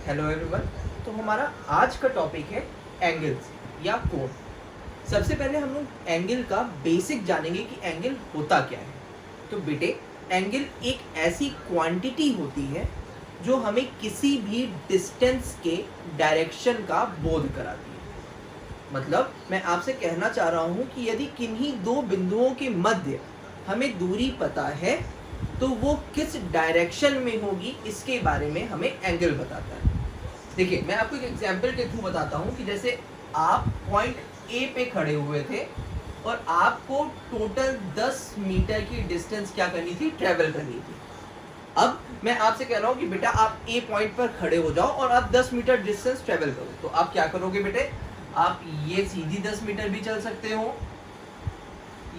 Hello everyone. तो हमारा आज का टॉपिक है एंगल्स या कोण। सबसे पहले हम लोग एंगल का बेसिक जानेंगे कि एंगल होता क्या है। तो बेटे, एंगल एक ऐसी क्वांटिटी होती है जो हमें किसी भी डिस्टेंस के डायरेक्शन का बोध कराती है। मतलब मैं आपसे कहना चाह रहा हूँ कि यदि किन्हीं दो बिंदुओं के मध्य हमें दूरी पता है तो वो किस डायरेक्शन में होगी इसके बारे में हमें एंगल बताता है। देखिए, मैं आपको एक एग्जांपल के थ्रू बताता हूँ कि जैसे आप पॉइंट ए पे खड़े हुए थे और आपको टोटल 10 मीटर की डिस्टेंस क्या करनी थी, ट्रेवल करनी थी। अब मैं आपसे कह रहा हूँ कि बेटा आप ए पॉइंट पर खड़े हो जाओ और आप 10 मीटर डिस्टेंस ट्रेवल करो। तो आप क्या करोगे बेटे, आप ये सीधी 10 मीटर भी चल सकते हो,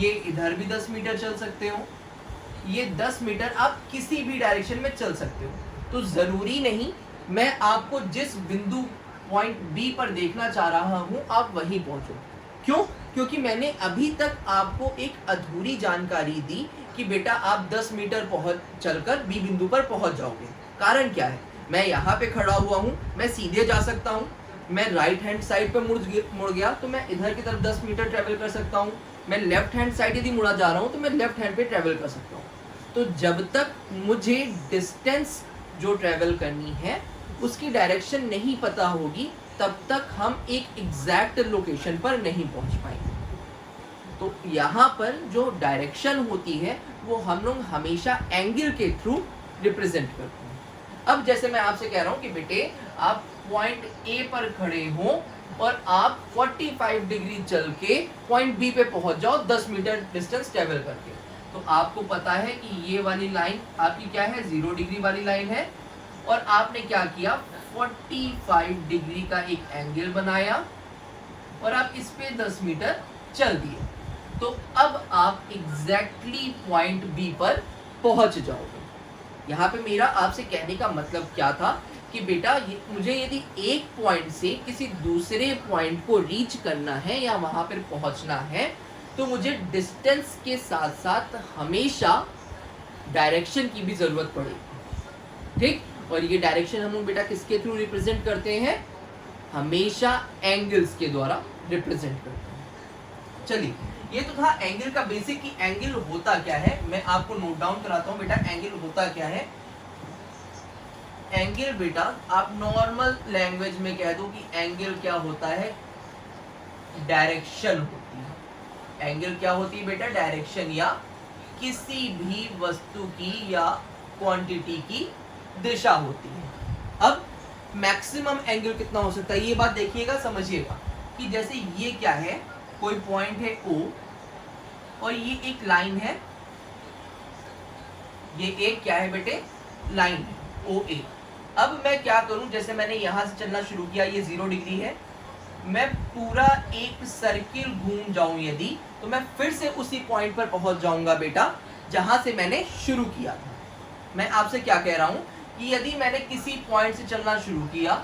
ये इधर भी 10 मीटर चल सकते हो, ये 10 मीटर आप किसी भी डायरेक्शन में चल सकते हो। तो जरूरी नहीं मैं आपको जिस बिंदु पॉइंट बी पर देखना चाह रहा हूं आप वहीं पहुंचो। क्यों? क्योंकि मैंने अभी तक आपको एक अधूरी जानकारी दी कि बेटा आप 10 मीटर चलकर बी बिंदु पर पहुंच जाओगे। कारण क्या है, मैं यहाँ पे खड़ा हुआ हूँ, मैं सीधे जा सकता हूँ, मैं राइट हैंड साइड पे मुड़ गया तो मैं इधर की तरफ 10 मीटर ट्रेवल कर सकता हूँ। मैं लेफ्ट हैंड साइड यदि मुड़ा जा रहा हूँ तो मैं लेफ्ट हैंड पे ट्रेवल कर सकता हूँ। तो जब तक मुझे डिस्टेंस जो ट्रेवल करनी है उसकी डायरेक्शन नहीं पता होगी तब तक हम एक एग्जैक्ट लोकेशन पर नहीं पहुंच पाएंगे। तो यहाँ पर जो डायरेक्शन होती है वो हम लोग हमेशा एंगल के थ्रू रिप्रेजेंट करते हैं। अब जैसे मैं आपसे कह रहा हूँ कि बेटे आप पॉइंट ए पर खड़े हो और आप 45 डिग्री चल के पॉइंट बी पे पहुंच जाओ 10 मीटर डिस्टेंस ट्रेवल करके। तो आपको पता है कि ये वाली लाइन आपकी क्या है, 0 डिग्री वाली लाइन है और आपने क्या किया, 45 डिग्री का एक एंगल बनाया और आप इस पे 10 मीटर चल दिए। तो अब आप एग्जैक्टली पॉइंट बी पर पहुंच जाओगे। यहाँ पे मेरा आपसे कहने का मतलब क्या था कि बेटा मुझे यदि एक पॉइंट से किसी दूसरे पॉइंट को रीच करना है या वहां पर पहुंचना है तो मुझे डिस्टेंस के साथ साथ हमेशा डायरेक्शन की भी जरूरत पड़ेगी। ठीक, और ये डायरेक्शन हम लोग बेटा किसके थ्रू रिप्रेजेंट करते हैं, हमेशा एंगल्स के द्वारा रिप्रेजेंट करते हैं। चलिए, ये तो था एंगल का बेसिक कि एंगल होता क्या है। मैं आपको नोट डाउन कराता हूं बेटा एंगल होता क्या है। एंगल बेटा आप नॉर्मल लैंग्वेज में कह दो कि एंगल क्या होता है, डायरेक्शन होती है। एंगल क्या होती है बेटा, डायरेक्शन या किसी भी वस्तु की या क्वांटिटी की दिशा होती है। अब मैक्सिमम एंगल कितना हो सकता है ये बात देखिएगा, समझिएगा कि जैसे ये क्या है, कोई पॉइंट है O और ये एक लाइन है, ये एक क्या है बेटे, लाइन है OA। अब मैं क्या करूं, जैसे मैंने यहां से चलना शुरू किया, ये 0 डिग्री है, मैं पूरा एक सर्किल घूम जाऊं यदि तो मैं फिर से उसी पॉइंट पर पहुंच जाऊंगा बेटा जहां से मैंने शुरू किया था। मैं आपसे क्या कह रहा हूं कि यदि मैंने किसी पॉइंट से चलना शुरू किया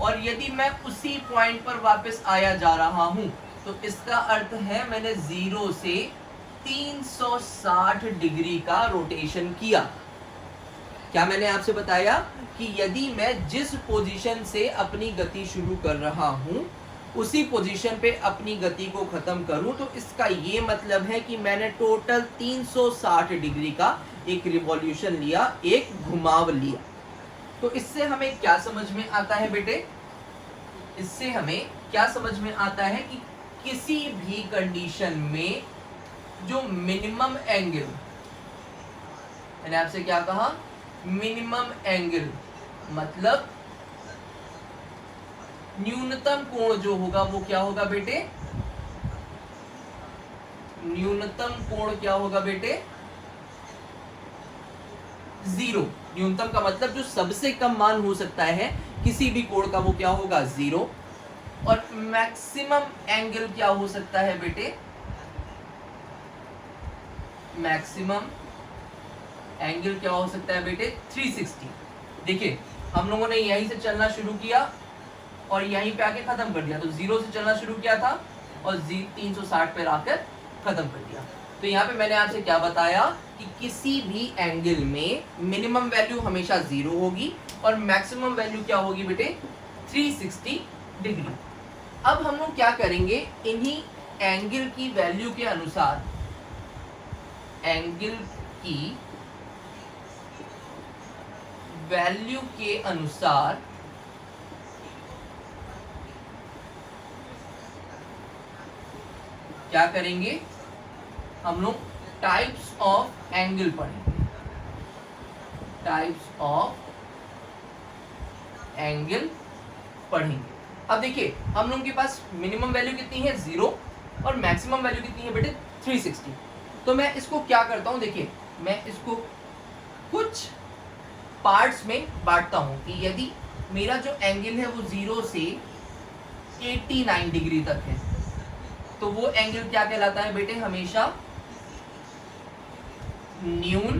और यदि मैं उसी पॉइंट पर वापस आया जा रहा हूं तो इसका अर्थ है मैंने 0 से 360 डिग्री का रोटेशन किया। क्या मैंने आपसे बताया कि यदि मैं जिस पोजीशन से अपनी गति शुरू कर रहा हूं उसी पोजीशन पे अपनी गति को खत्म करूं तो इसका ये मतलब है कि मैंने टोटल 360 डिग्री का एक रिवॉल्यूशन लिया, एक घुमाव लिया। तो इससे हमें क्या समझ में आता है बेटे, इससे हमें क्या समझ में आता है कि किसी भी कंडीशन में जो मिनिमम एंगल, मैंने आपसे क्या कहा, मिनिमम एंगल मतलब न्यूनतम कोण जो होगा वो क्या होगा बेटे, न्यूनतम कोण क्या होगा बेटे, 0। न्यूनतम का मतलब जो सबसे कम मान हो सकता है किसी भी कोण का वो क्या होगा, 0। और मैक्सिमम एंगल क्या हो सकता है बेटे, मैक्सिमम एंगल क्या हो सकता है बेटे, 360। देखिए हम लोगों ने यहीं से चलना शुरू किया और यहीं पे आके खत्म कर दिया। तो 0 से चलना शुरू किया था और 360 पे आकर खत्म कर दिया। तो यहाँ पे मैंने आपसे क्या बताया कि कि किसी भी एंगल में मिनिमम वैल्यू हमेशा 0 होगी और मैक्सिमम वैल्यू क्या होगी बेटे 360 डिग्री। अब हम लोग क्या करेंगे, इन्हीं एंगल की वैल्यू के अनुसार, एंगल की वैल्यू के अनुसार क्या करेंगे, हम लोग टाइप्स ऑफ एंगल पढ़ेंगे। टाइप्स ऑफ एंगल पढ़ेंगे। अब देखिए हम लोगों के पास मिनिमम वैल्यू कितनी है 0 और मैक्सिमम वैल्यू कितनी है बेटे 360। तो मैं इसको क्या करता हूं, देखिए मैं इसको कुछ पार्ट्स में बांटता हूं कि यदि मेरा जो एंगल है वो 0 से 89 डिग्री तक है तो वो एंगल क्या कहलाता है बेटे, हमेशा न्यून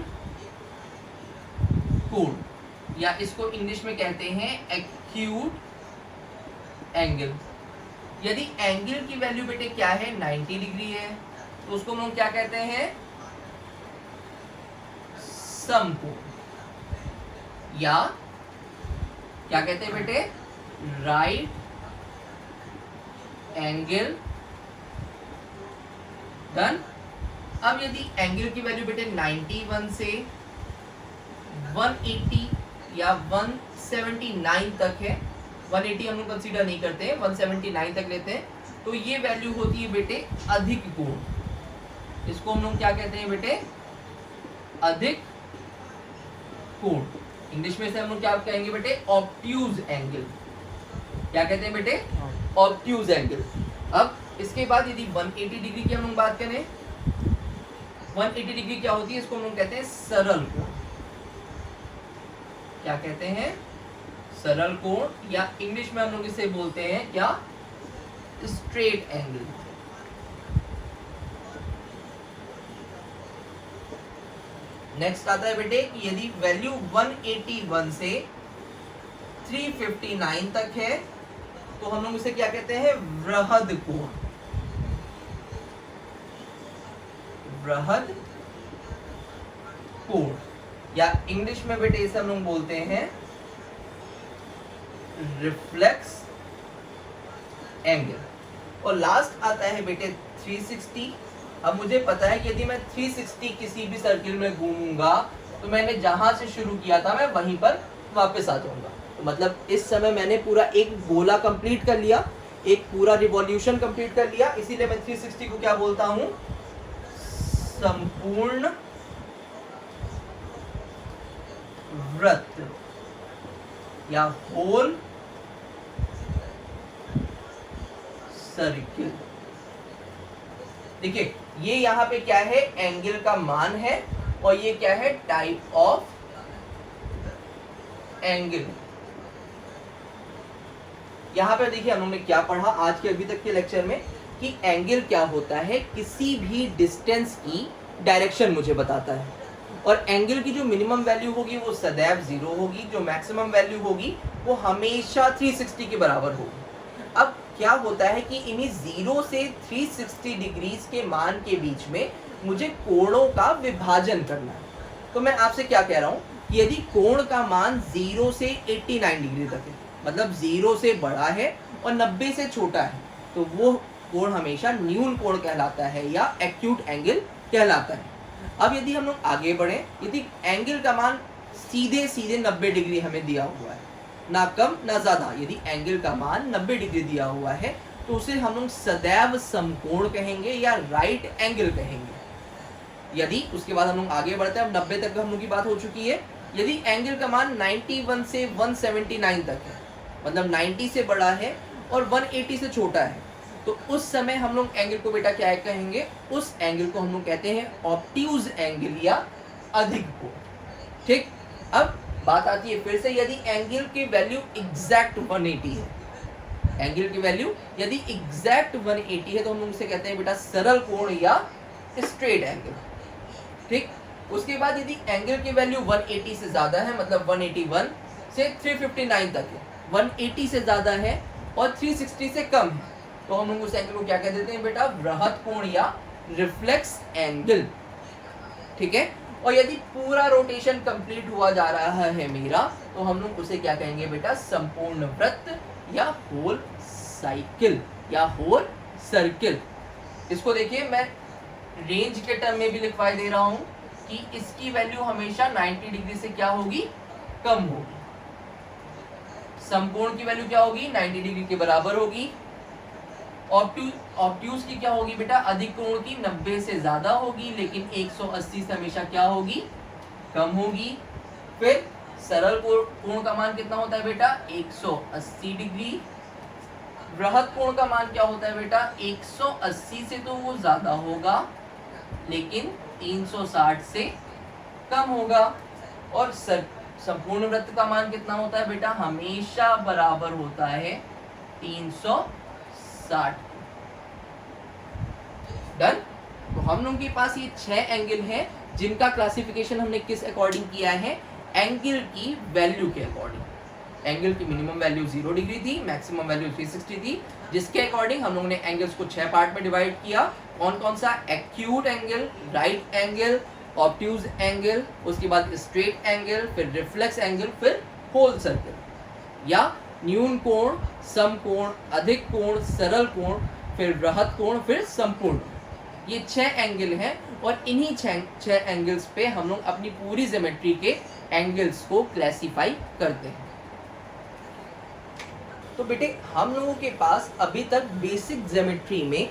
कोण, या इसको इंग्लिश में कहते हैं एक्यूट एंगल। यदि एंगल की वैल्यू बेटे क्या है 90 डिग्री है तो उसको हम लोग क्या कहते हैं, समकोण, या क्या कहते हैं बेटे, राइट एंगल डन। अब यदि एंगल की वैल्यू बेटे 91 से 180 या 179 तक है, 180 हम लोग कंसीडर नहीं करते हैं, 179 तक लेते हैं, तो ये वैल्यू होती है बेटे अधिक कोण। इसको हम लोग क्या कहते हैं बेटे, अधिक कोण। इंग्लिश में से हम लोग क्या कहेंगे बेटे, ऑब्ट्यूज एंगल। क्या कहते हैं बेटे, ऑब्ट्यूज एंगल। अब इसके बाद यदि 180 डिग्री की हम लोग बात करें, 180 डिग्री क्या होती है, इसको हम लोग कहते हैं सरल कोण। क्या कहते हैं, सरल कोण, या इंग्लिश में हम लोग इसे बोलते हैं क्या, स्ट्रेट एंगल। नेक्स्ट आता है बेटे कि यदि वैल्यू 181 से 359 तक है तो हम लोग इसे क्या कहते हैं, वृहद कोण। वृहद कोण, या इंग्लिश में बेटे इसे हम लोग बोलते हैं रिफ्लेक्स एंगल। और लास्ट आता है बेटे 360। अब मुझे पता है कि यदि मैं 360 किसी भी सर्किल में घूमूंगा तो मैंने जहां से शुरू किया था मैं वहीं पर वापस आ जाऊंगा। तो मतलब इस समय मैंने पूरा एक गोला कंप्लीट कर लिया, एक पूरा रिवॉल्यूशन कंप्लीट कर लिया, इसीलिए मैं 360 को क्या बोलता हूं, संपूर्ण वृत्त या होल सर्किल। देखिए ये यहाँ पे क्या है, एंगल का मान है, और ये क्या है, टाइप ऑफ एंगल। यहाँ पे देखिए हम लोगों ने क्या पढ़ा आज के अभी तक के लेक्चर में, कि एंगल क्या होता है, किसी भी डिस्टेंस की डायरेक्शन मुझे बताता है, और एंगल की जो मिनिमम वैल्यू होगी वो सदैव 0 होगी, जो मैक्सिमम वैल्यू होगी वो हमेशा 360 के बराबर होगी। अब क्या होता है कि इन्हीं 0 से 360 डिग्रीज के मान के बीच में मुझे कोणों का विभाजन करना है। तो मैं आपसे क्या कह रहा हूँ, यदि कोण का मान 0 से 89 डिग्री तक है, मतलब 0 से बड़ा है और 90 से छोटा है, तो वो कोण हमेशा न्यून कोण कहलाता है या एक्यूट एंगल कहलाता है। अब यदि हम लोग आगे बढ़े, यदि एंगल का मान सीधे सीधे 90 डिग्री हमें दिया हुआ है, ना कम ना ज्यादा, यदि एंगल का मान 90 डिग्री दिया हुआ है तो उसे हम लोग सदैव समकोण कहेंगे या राइट एंगल कहेंगे। यदि उसके बाद हम लोग आगे बढ़ते हैं, अब 90 तक हम लोग की बात हो चुकी है, यदि एंगल का मान 91 से 179 तक है, मतलब 90 से बड़ा है और 180 से छोटा है, तो उस समय हम लोग एंगल को बेटा क्या कहेंगे, उस एंगल को हम लोग कहते हैं ऑब्ट्यूज एंगल या अधिक कोण। ठीक, अब बात आती है फिर से, यदि एंगल की वैल्यू एग्जैक्ट 180 है, एंगल की वैल्यू यदि एग्जैक्ट 180 है तो हम लोग इसे कहते हैं बेटा सरल कोण या स्ट्रेट एंगल। ठीक, उसके बाद यदि एंगल की वैल्यू 180 से ज्यादा है, मतलब 181 से 359 तक है, 180 से ज्यादा है और 360 से कम है, तो हम लोग उस एंगल को क्या कह देते हैं बेटा, वृहद कोण या रिफ्लेक्स एंगल। ठीक है, और यदि पूरा रोटेशन कंप्लीट हुआ जा रहा है मेरा, तो हम लोग उसे क्या कहेंगे बेटा, संपूर्ण वृत्त या होल साइकिल या होल सर्किल। इसको देखिए मैं रेंज के टर्म में भी लिखवाई दे रहा हूं कि इसकी वैल्यू हमेशा 90 डिग्री से क्या होगी, कम होगी। संपूर्ण की वैल्यू क्या होगी, 90 डिग्री के बराबर होगी। ऑब्ट्यूज की क्या होगी बेटा, अधिक कोण की 90 से ज्यादा होगी, लेकिन 180 से हमेशा क्या होगी, कम होगी। फिर सरल कोण का मान कितना होता है बेटा, 180 डिग्री। वृहत कोण का मान क्या होता है बेटा, 180 से तो वो ज्यादा होगा लेकिन 360 से कम होगा। और संपूर्ण वृत्त का मान कितना होता है बेटा, हमेशा बराबर होता है 360। डन। तो हम लोगों के पास ये 6 एंगल हैं जिनका क्लासिफिकेशन हमने किस अकॉर्डिंग किया है, एंगल की वैल्यू के अकॉर्डिंग। एंगल की मिनिमम वैल्यू 0 डिग्री थी, मैक्सिमम वैल्यू 360 थी, जिसके अकॉर्डिंग हम लोगों ने एंगल्स को 6 पार्ट में डिवाइड किया। कौन कौन सा, acute angle, right angle, obtuse angle, उसके बाद स्ट्रेट एंगल, फिर रिफ्लेक्स एंगल, फिर होल सर्कल या न्यून कोण, सम कोण, अधिक कोण, सरल कोण, फिर वृहत कोण, फिर संपूर्ण। ये 6 एंगल हैं और इन्हीं 6 एंगल्स पे हम लोग अपनी पूरी ज्योमेट्री के एंगल्स को क्लासिफाई करते हैं। तो बेटे हम लोगों के पास अभी तक बेसिक ज्योमेट्री में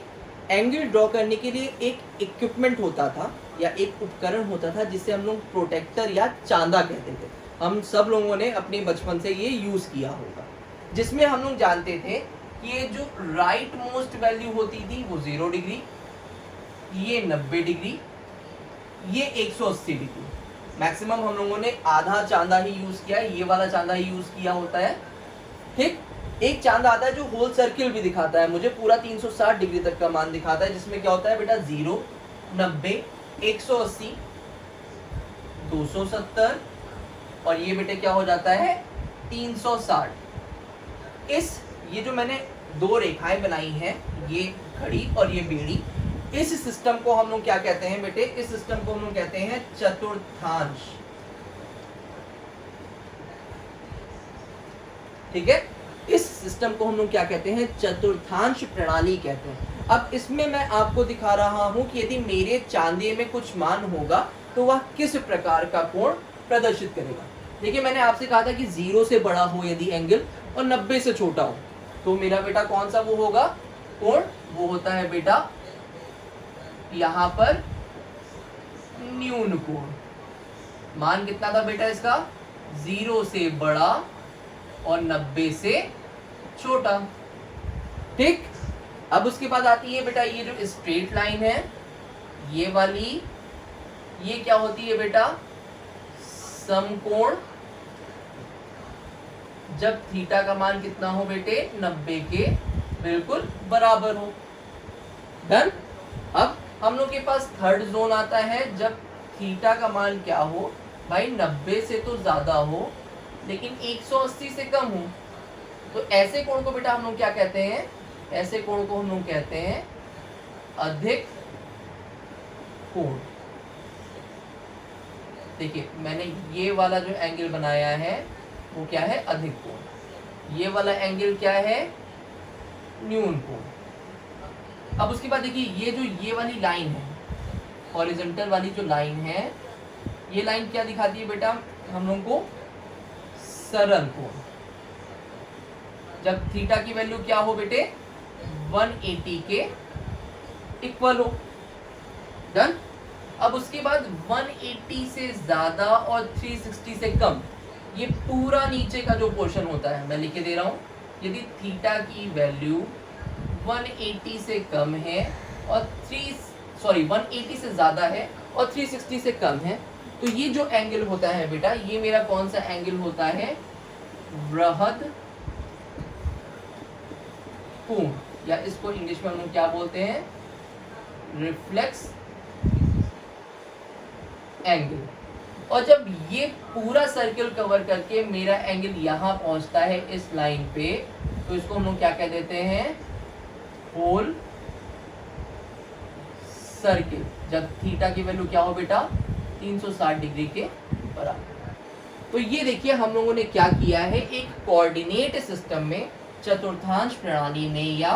एंगल ड्रॉ करने के लिए एक इक्विपमेंट होता था या एक उपकरण होता था जिसे हम लोग प्रोटेक्टर या चांदा कहते थे। हम सब लोगों ने अपने बचपन से ये यूज किया होगा, जिसमें हम लोग जानते थे कि ये जो राइट मोस्ट वैल्यू होती थी वो 0 डिग्री, ये 90 डिग्री, ये 180 डिग्री। मैक्सिमम हम लोगों ने आधा चांदा ही यूज किया है, ये वाला चांदा ही यूज किया होता है। ठीक, एक चांदा आता है जो होल सर्किल भी दिखाता है, मुझे पूरा 360 डिग्री तक का मान दिखाता है, जिसमें क्या होता है बेटा 0, 90, 180, 270 और ये बेटे क्या हो जाता है 360। ये जो मैंने 2 रेखाएं बनाई हैं, ये घड़ी और ये बेड़ी, इस सिस्टम को हम लोग क्या कहते हैं बेटे, इस सिस्टम को हम लोग कहते हैं चतुर्थांश। ठीक है, इस सिस्टम को हम लोग क्या कहते हैं, चतुर्थांश प्रणाली कहते हैं। अब इसमें मैं आपको दिखा रहा हूं कि यदि मेरे चांदे में कुछ मान होगा तो वह किस प्रकार का कोण प्रदर्शित करेगा। देखिए मैंने आपसे कहा था कि 0 से बड़ा हो यदि एंगल और 90 से छोटा हो, तो मेरा बेटा कौन सा वो होगा कोण, वो होता है बेटा यहां पर न्यून कोण। मान कितना था बेटा इसका, 0 से बड़ा और 90 से छोटा। ठीक, अब उसके बाद आती है बेटा ये जो स्ट्रेट लाइन है, ये वाली, ये क्या होती है बेटा, समकोण, जब थीटा का मान कितना हो बेटे, 90 के बिल्कुल बराबर हो। डन। अब हम लोग के पास थर्ड जोन आता है, जब थीटा का मान क्या हो भाई, 90 से तो ज्यादा हो लेकिन 180 से कम हो। तो ऐसे कोण को बेटा हम लोग क्या कहते हैं, ऐसे कोण को हम लोग कहते हैं अधिक कोण। देखिए मैंने ये वाला जो एंगल बनाया है वो क्या है, अधिक कोण। ये वाला एंगल क्या है, न्यून कोण। अब उसके बाद देखिए ये जो ये वाली लाइन है, हॉरिजॉन्टल वाली जो लाइन है, ये लाइन क्या दिखाती है बेटा हम लोग को, सरल कोण। जब थीटा की वैल्यू क्या हो बेटे, 180 के इक्वल हो। डन। अब उसके बाद 180 से ज्यादा और 360 से कम, ये पूरा नीचे का जो पोर्शन होता है, मैं लिख के दे रहा हूं, यदि थीटा की वैल्यू 180 से कम है और 180 से ज्यादा है और 360 से कम है, तो ये जो एंगल होता है बेटा, ये मेरा कौन सा एंगल होता है, वृहद कोण, या इसको इंग्लिश में हम लोग क्या बोलते हैं, रिफ्लेक्स एंगल। और जब ये पूरा सर्कल कवर करके मेरा एंगल यहां पहुंचता है इस लाइन पे, तो इसको हम लोग क्या कह देते हैं, होल सर्किल। जब थीटा की वैल्यू क्या हो बेटा, 360 डिग्री के बराबर। तो ये देखिए हम लोगों ने क्या किया है, एक कोऑर्डिनेट सिस्टम में, चतुर्थांश प्रणाली में या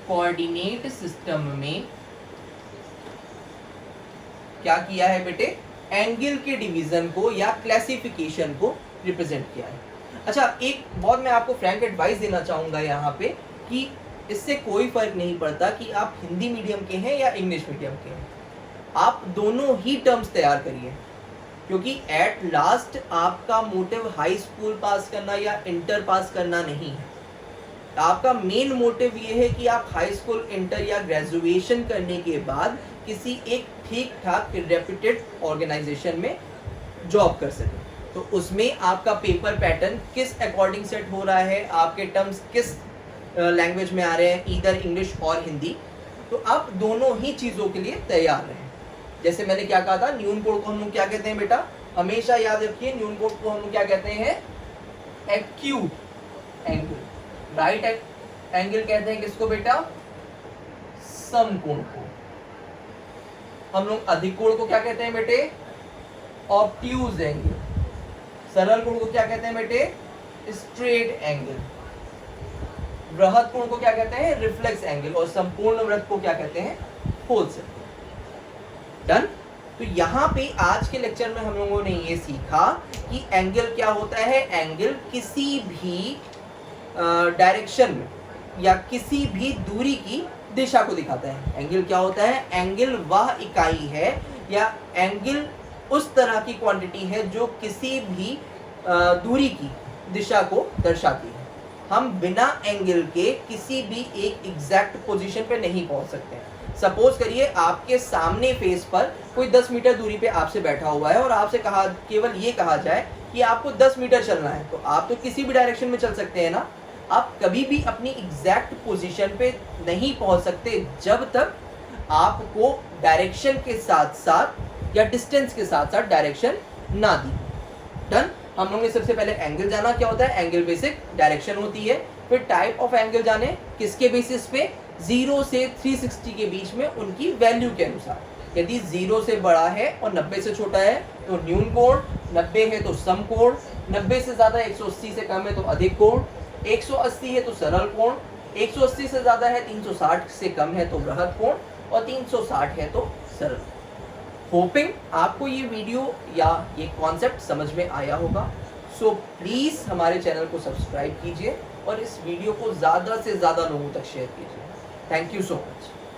कोऑर्डिनेट सिस्टम में क्या किया है बेटे, एंगल के डिवीजन को या क्लासिफिकेशन को रिप्रेजेंट किया है। अच्छा, एक बहुत मैं आपको फ्रैंक एडवाइस देना चाहूंगा यहाँ पे कि इससे कोई फर्क नहीं पड़ता कि आप हिंदी मीडियम के हैं या इंग्लिश मीडियम के हैं, आप दोनों ही टर्म्स तैयार करिए, क्योंकि एट लास्ट आपका मोटिव हाई स्कूल पास करना या इंटर पास करना नहीं है। आपका मेन मोटिव ये है कि आप हाई स्कूल, इंटर या ग्रेजुएशन करने के बाद किसी एक ठीक ठाक रेप्यूटेड ऑर्गेनाइजेशन में जॉब कर सकें। तो उसमें आपका पेपर पैटर्न किस अकॉर्डिंग सेट हो रहा है, आपके टर्म्स किस लैंग्वेज में आ रहे हैं, ईदर इंग्लिश और हिंदी, तो आप दोनों ही चीज़ों के लिए तैयार रहें। जैसे मैंने क्या कहा था, न्यून कोण को हम लोग क्या कहते हैं बेटा, हमेशा याद रखिए, न्यून कोण को हम लोग क्या कहते हैं, एक्यूट एंगल। राइट एंगल कहते हैं किसको बेटा, समकोण को। हम लोग अधिक कोण को क्या कहते हैं बेटे, ऑब्ट्यूज एंगल। सरल कोण को क्या कहते हैं बेटे, स्ट्रेट एंगल। बृहद कोण को क्या कहते हैं, रिफ्लेक्स एंगल। और संपूर्ण वृत्त को क्या कहते हैं, होल सर्कल। डन। तो यहाँ पे आज के लेक्चर में हम लोगों ने ये सीखा कि एंगल क्या होता है। एंगल किसी भी डायरेक्शन में या किसी भी दूरी की दिशा को दिखाता है। एंगल क्या होता है, एंगल वह इकाई है या एंगल उस तरह की क्वांटिटी है जो किसी भी दूरी की दिशा को दर्शाती है। हम बिना एंगल के किसी भी एक एग्जैक्ट पोजीशन पे नहीं पहुंच सकते हैं। सपोज करिए आपके सामने फेस पर कोई 10 मीटर दूरी पे आपसे बैठा हुआ है और आपसे केवल ये कहा जाए कि आपको 10 मीटर चलना है, तो आप तो किसी भी डायरेक्शन में चल सकते हैं ना। आप कभी भी अपनी एग्जैक्ट पोजीशन पे नहीं पहुंच सकते जब तक आपको डायरेक्शन के साथ साथ या डिस्टेंस के साथ साथ डायरेक्शन ना दी। डन। हम लोग ने सबसे पहले एंगल जाना, क्या होता है, एंगल बेसिक डायरेक्शन होती है। फिर टाइप ऑफ एंगल जाने, किसके बेसिस पे, 0 से 360 के बीच में उनकी वैल्यू के अनुसार। यदि 0 से बड़ा है और 90 से छोटा है तो न्यून कोण, 90 है तो सम कोण, 90 से ज्यादा 180 से कम है तो अधिक कोण, 180 है तो सरल कोण, 180 से ज्यादा है 360 से कम है तो बृहद कोण, और 360 है तो सरल। होपिंग आपको ये वीडियो या ये कॉन्सेप्ट समझ में आया होगा। सो प्लीज़ हमारे चैनल को सब्सक्राइब कीजिए और इस वीडियो को ज़्यादा से ज़्यादा लोगों तक शेयर कीजिए। Thank you so much.